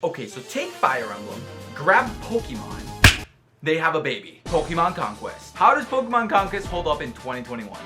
Okay, so take Fire Emblem, grab Pokemon, they have a baby. Pokemon Conquest. How does Pokemon Conquest hold up in 2021?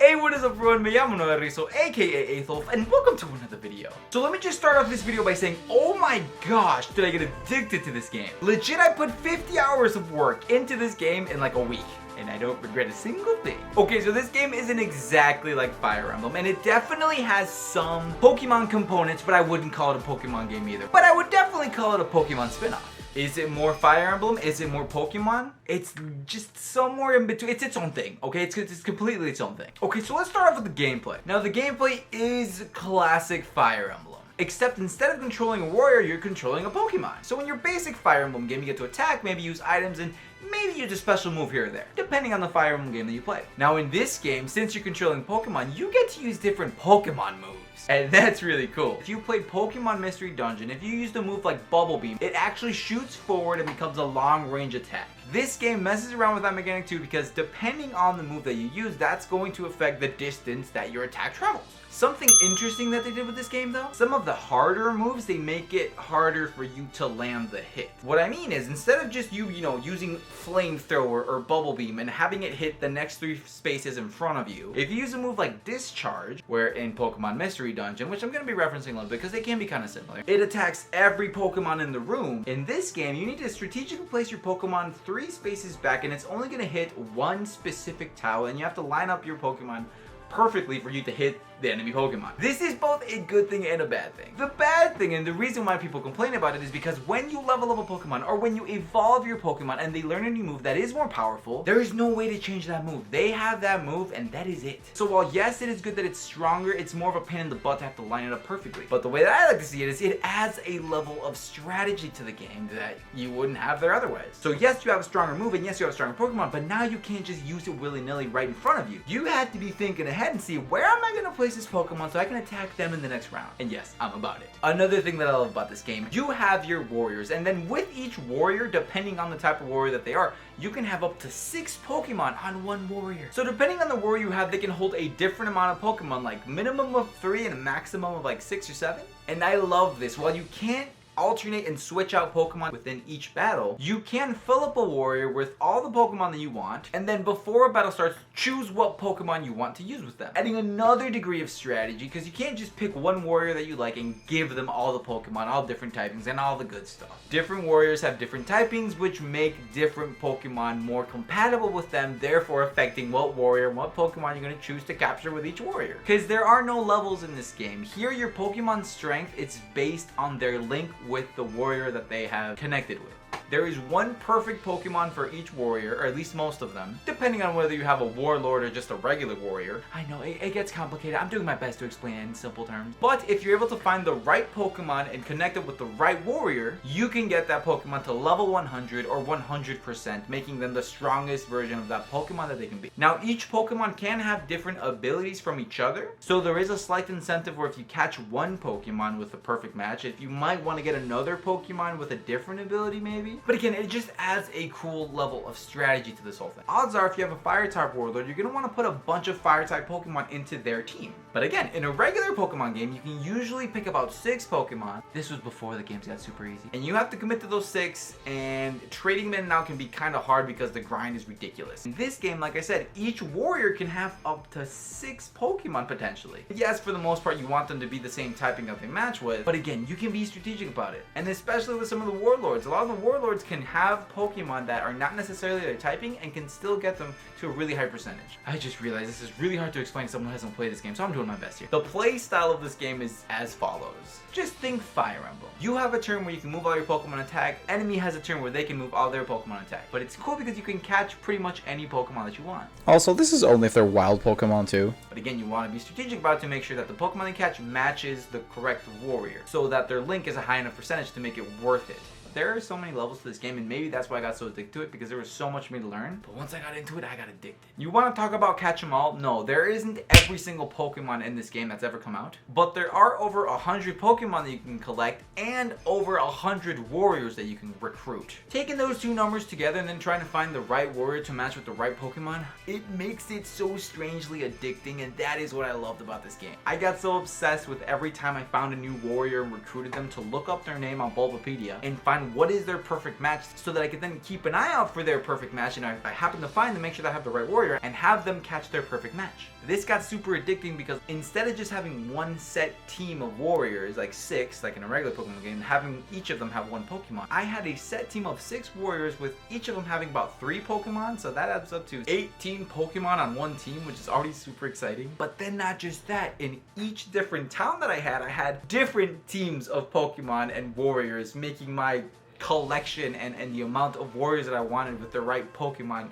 Hey, what is up everyone, me llamo Rizo, aka Aetholf, and welcome to another video. So let me just start off this video by saying, oh my gosh, did I get addicted to this game. Legit, I put 50 hours of work into this game in like a week. And I don't regret a single thing. Okay, so this game isn't exactly like Fire Emblem, and it definitely has some Pokemon components, but I wouldn't call it a Pokemon game either. But I would definitely call it a Pokemon spin-off. Is it more Fire Emblem? Is it more Pokemon? It's just somewhere in between. It's its own thing, okay? It's completely its own thing. Okay, so let's start off with the gameplay. Now, the gameplay is classic Fire Emblem. Except instead of controlling a warrior, you're controlling a Pokemon. So in your basic Fire Emblem game, you get to attack, maybe use items, and maybe use a special move here or there, depending on the Fire Emblem game that you play. Now in this game, since you're controlling Pokemon, you get to use different Pokemon moves. And that's really cool. If you played Pokemon Mystery Dungeon, if you used a move like Bubble Beam, it actually shoots forward and becomes a long range attack. This game messes around with that mechanic too, because depending on the move that you use, that's going to affect the distance that your attack travels. Something interesting that they did with this game though, some of the harder moves, they make it harder for you to land the hit. What I mean is, instead of just you using Flamethrower or Bubble Beam and having it hit the next 3 spaces in front of you, if you use a move like Discharge, where in Pokemon Mystery Dungeon, which I'm going to be referencing a little bit because they can be kind of similar, it attacks every Pokemon in the room. In this game, you need to strategically place your Pokemon 3 spaces back, and it's only going to hit one specific tile, and you have to line up your Pokemon perfectly for you to hit the enemy Pokemon. This is both a good thing and a bad thing. The bad thing, and the reason why people complain about it, is because when you level up a Pokemon, or when you evolve your Pokemon and they learn a new move that is more powerful, there is no way to change that move. They have that move and that is it. So while yes, it is good that it's stronger, it's more of a pain in the butt to have to line it up perfectly. But the way that I like to see it is it adds a level of strategy to the game that you wouldn't have there otherwise. So yes, you have a stronger move, and yes, you have a stronger Pokemon, but now you can't just use it willy-nilly right in front of you. You have to be thinking ahead and see, where am I going to place this Pokemon so I can attack them in the next round? And yes, I'm about it. Another thing that I love about this game, you have your warriors, and then with each warrior, depending on the type of warrior that they are, you can have up to 6 Pokemon on one warrior. So depending on the warrior you have, they can hold a different amount of Pokemon, like minimum of 3 and a maximum of like 6 or 7. And I love this. While you can't alternate and switch out Pokemon within each battle, you can fill up a warrior with all the Pokemon that you want, and then before a battle starts, choose what Pokemon you want to use with them. Adding another degree of strategy, because you can't just pick one warrior that you like and give them all the Pokemon, all different typings, and all the good stuff. Different warriors have different typings, which make different Pokemon more compatible with them, therefore affecting what warrior, what Pokemon you're going to choose to capture with each warrior. Because there are no levels in this game. Here, your Pokemon's strength, it's based on their link with the warrior that they have connected with. There is one perfect Pokemon for each warrior, or at least most of them, depending on whether you have a warlord or just a regular warrior. I know, it gets complicated. I'm doing my best to explain it in simple terms. But if you're able to find the right Pokemon and connect it with the right warrior, you can get that Pokemon to level 100 or 100%, making them the strongest version of that Pokemon that they can be. Now, each Pokemon can have different abilities from each other, so there is a slight incentive where if you catch one Pokemon with a perfect match, if you might want to get another Pokemon with a different ability maybe. But again, it just adds a cool level of strategy to this whole thing. Odds are, if you have a Fire-type Warlord, you're going to want to put a bunch of Fire-type Pokemon into their team. But again, in a regular Pokemon game, you can usually pick about 6 Pokemon. This was before the games got super easy. And you have to commit to those 6, and trading them now can be kind of hard because the grind is ridiculous. In this game, like I said, each warrior can have up to 6 Pokemon potentially. Yes, for the most part, you want them to be the same typing that they match with, but again, you can be strategic about it. And especially with some of the Warlords, a lot of the Warlords can have Pokemon that are not necessarily their typing and can still get them to a really high percentage. I just realized this is really hard to explain to someone who hasn't played this game, so I'm doing my best here. The play style of this game is as follows. Just think Fire Emblem. You have a turn where you can move all your Pokemon attack. Enemy has a turn where they can move all their Pokemon attack. But it's cool because you can catch pretty much any Pokemon that you want. Also, this is only if they're wild Pokemon too. But again, you want to be strategic about it to make sure that the Pokemon they catch matches the correct warrior, so that their link is a high enough percentage to make it worth it. There are so many levels to this game, and maybe that's why I got so addicted to it, because there was so much for me to learn. But once I got into it, I got addicted. You want to talk about catch 'em all? No, there isn't every single Pokemon in this game that's ever come out, but there are over 100 Pokemon that you can collect and over 100 warriors that you can recruit. Taking those two numbers together and then trying to find the right warrior to match with the right Pokemon, it makes it so strangely addicting, and that is what I loved about this game. I got so obsessed with every time I found a new warrior and recruited them to look up their name on Bulbapedia and find what is their perfect match, so that I could then keep an eye out for their perfect match, and if I happen to find them, make sure that I have the right warrior and have them catch their perfect match. This got super addicting because instead of just having one set team of warriors, like 6, like in a regular Pokemon game, having each of them have one Pokemon, I had a set team of 6 warriors with each of them having about 3 Pokemon, so that adds up to 18 Pokemon on one team, which is already super exciting. But then not just that, in each different town that I had different teams of Pokemon and warriors, making my collection and the amount of warriors that I wanted with the right Pokemon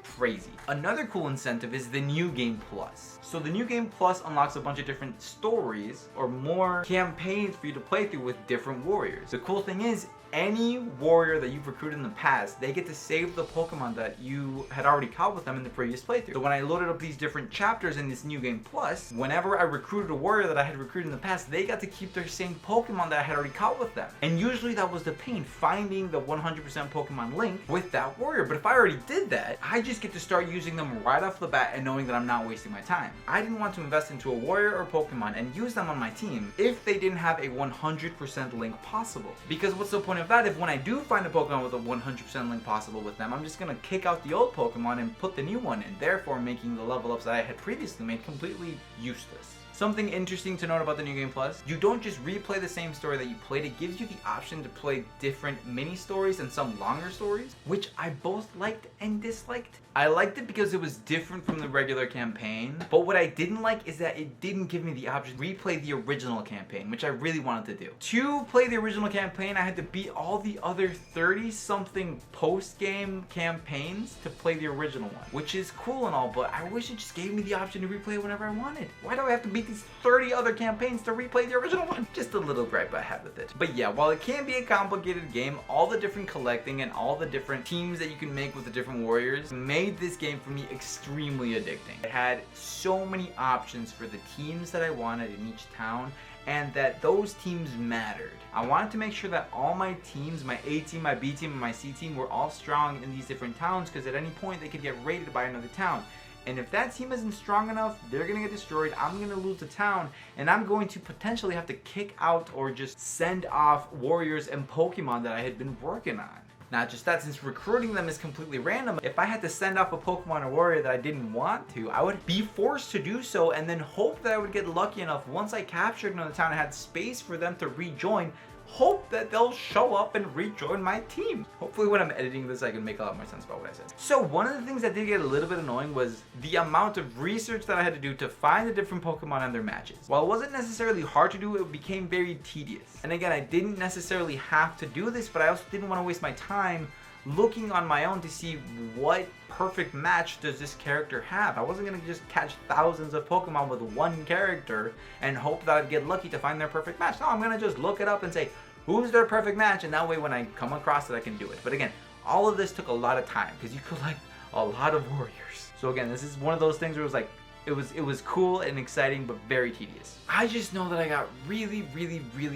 crazy. Another cool incentive is the New Game Plus. So the New Game Plus unlocks a bunch of different stories or more campaigns for you to play through with different warriors. The cool thing is, any warrior that you've recruited in the past, they get to save the Pokemon that you had already caught with them in the previous playthrough. So when I loaded up these different chapters in this New Game Plus, whenever I recruited a warrior that I had recruited in the past, they got to keep their same Pokemon that I had already caught with them. And usually that was the pain, finding the 100% Pokemon link with that warrior. But if I already did that, I just get to start using them right off the bat and knowing that I'm not wasting my time. I didn't want to invest into a warrior or Pokemon and use them on my team if they didn't have a 100% link possible. Because what's the point of that if when I do find a Pokemon with a 100% link possible with them, I'm just gonna kick out the old Pokemon and put the new one in, therefore making the level ups that I had previously made completely useless. Something interesting to note about the New Game Plus, you don't just replay the same story that you played, it gives you the option to play different mini stories and some longer stories, which I both liked and disliked. I liked it because it was different from the regular campaign, but what I didn't like is that it didn't give me the option to replay the original campaign, which I really wanted to do. To play the original campaign, I had to beat all the other 30-something post-game campaigns to play the original one, which is cool and all, but I wish it just gave me the option to replay it whenever I wanted. Why do I have to beat these 30 other campaigns to replay the original one? Just a little gripe I have with it. But yeah, while it can be a complicated game, all the different collecting and all the different teams that you can make with the different warriors made this game for me extremely addicting. It had so many options for the teams that I wanted in each town, and that those teams mattered. I wanted to make sure that all my teams, my A team, my B team, and my C team, were all strong in these different towns, because at any point they could get raided by another town. And if that team isn't strong enough, they're going to get destroyed, I'm going to lose the town, and I'm going to potentially have to kick out or just send off warriors and Pokemon that I had been working on. Not just that, since recruiting them is completely random, if I had to send off a Pokemon or warrior that I didn't want to, I would be forced to do so and then hope that I would get lucky enough once I captured another town and had space for them to rejoin, hope that they'll show up and rejoin my team. Hopefully when I'm editing this, I can make a lot more sense about what I said. So one of the things that did get a little bit annoying was the amount of research that I had to do to find the different Pokemon and their matches. While it wasn't necessarily hard to do, it became very tedious. And again, I didn't necessarily have to do this, but I also didn't want to waste my time looking on my own to see what perfect match does this character have. I wasn't going to just catch thousands of Pokemon with one character and hope that I'd get lucky to find their perfect match. No, I'm going to just look it up and say, who's their perfect match? And that way when I come across it, I can do it. But again, all of this took a lot of time because you collect a lot of warriors. So again, this is one of those things where it was like, it was cool and exciting, but very tedious. I just know that I got really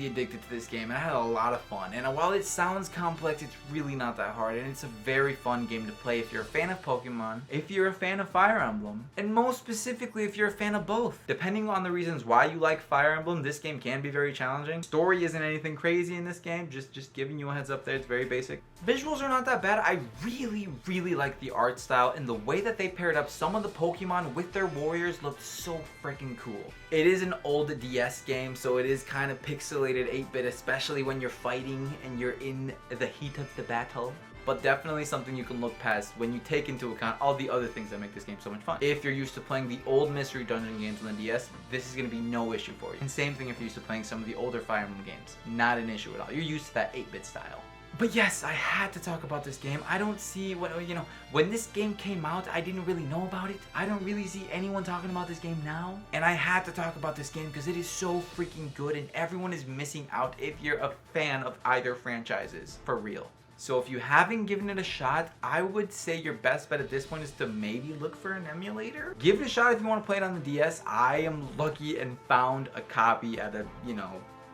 addicted to this game, and I had a lot of fun. And while it sounds complex, it's really not that hard, and it's a very fun game to play if you're a fan of Pokemon, if you're a fan of Fire Emblem, and most specifically if you're a fan of both. Depending on the reasons why you like Fire Emblem, this game can be very challenging. Story isn't anything crazy in this game, just giving you a heads up there, it's very basic. Visuals are not that bad. I really like the art style, and the way that they paired up some of the Pokemon with their warriors looked so freaking cool. It is an old DS game, so it is kind of pixelated 8-bit, especially when you're fighting and you're in the heat of the battle. But definitely something you can look past when you take into account all the other things that make this game so much fun. If you're used to playing the old Mystery Dungeon games on the DS, this is going to be no issue for you. And same thing if you're used to playing some of the older Fire Emblem games. Not an issue at all. You're used to that 8-bit style. But yes, I had to talk about this game. I don't see what, you know, when this game came out, I didn't really know about it. I don't really see anyone talking about this game now. And I had to talk about this game because it is so freaking good and everyone is missing out if you're a fan of either franchises, for real. So if you haven't given it a shot, I would say your best bet at this point is to maybe look for an emulator. Give it a shot if you want to play it on the DS. I am lucky and found a copy at a, you know,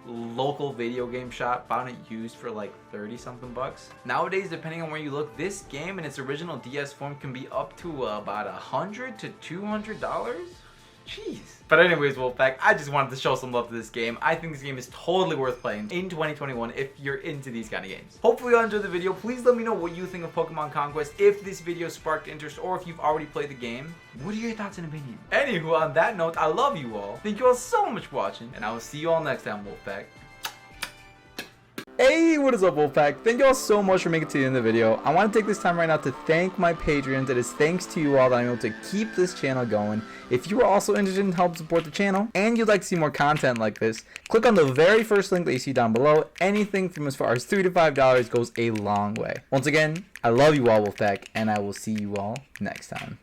local video game shop. Found it used for like 30 something bucks. Nowadays, depending on where you look, this game in its original DS form can be up to about $100 to $200. Jeez. But anyways, Wolfpack, I just wanted to show some love to this game. I think this game is totally worth playing in 2021 if you're into these kind of games. Hopefully you enjoyed the video. Please let me know what you think of Pokemon Conquest, if this video sparked interest, or if you've already played the game. What are your thoughts and opinions? Anywho, on that note, I love you all. Thank you all so much for watching, and I will see you all next time, Wolfpack. Hey, what is up, Wolfpack? Thank you all so much for making it to the end of the video. I want to take this time right now to thank my Patreons. It is thanks to you all that I'm able to keep this channel going. If you are also interested in helping support the channel and you'd like to see more content like this, click on the very first link that you see down below. Anything from as far as $3 to $5 goes a long way. Once again, I love you all, Wolfpack, and I will see you all next time.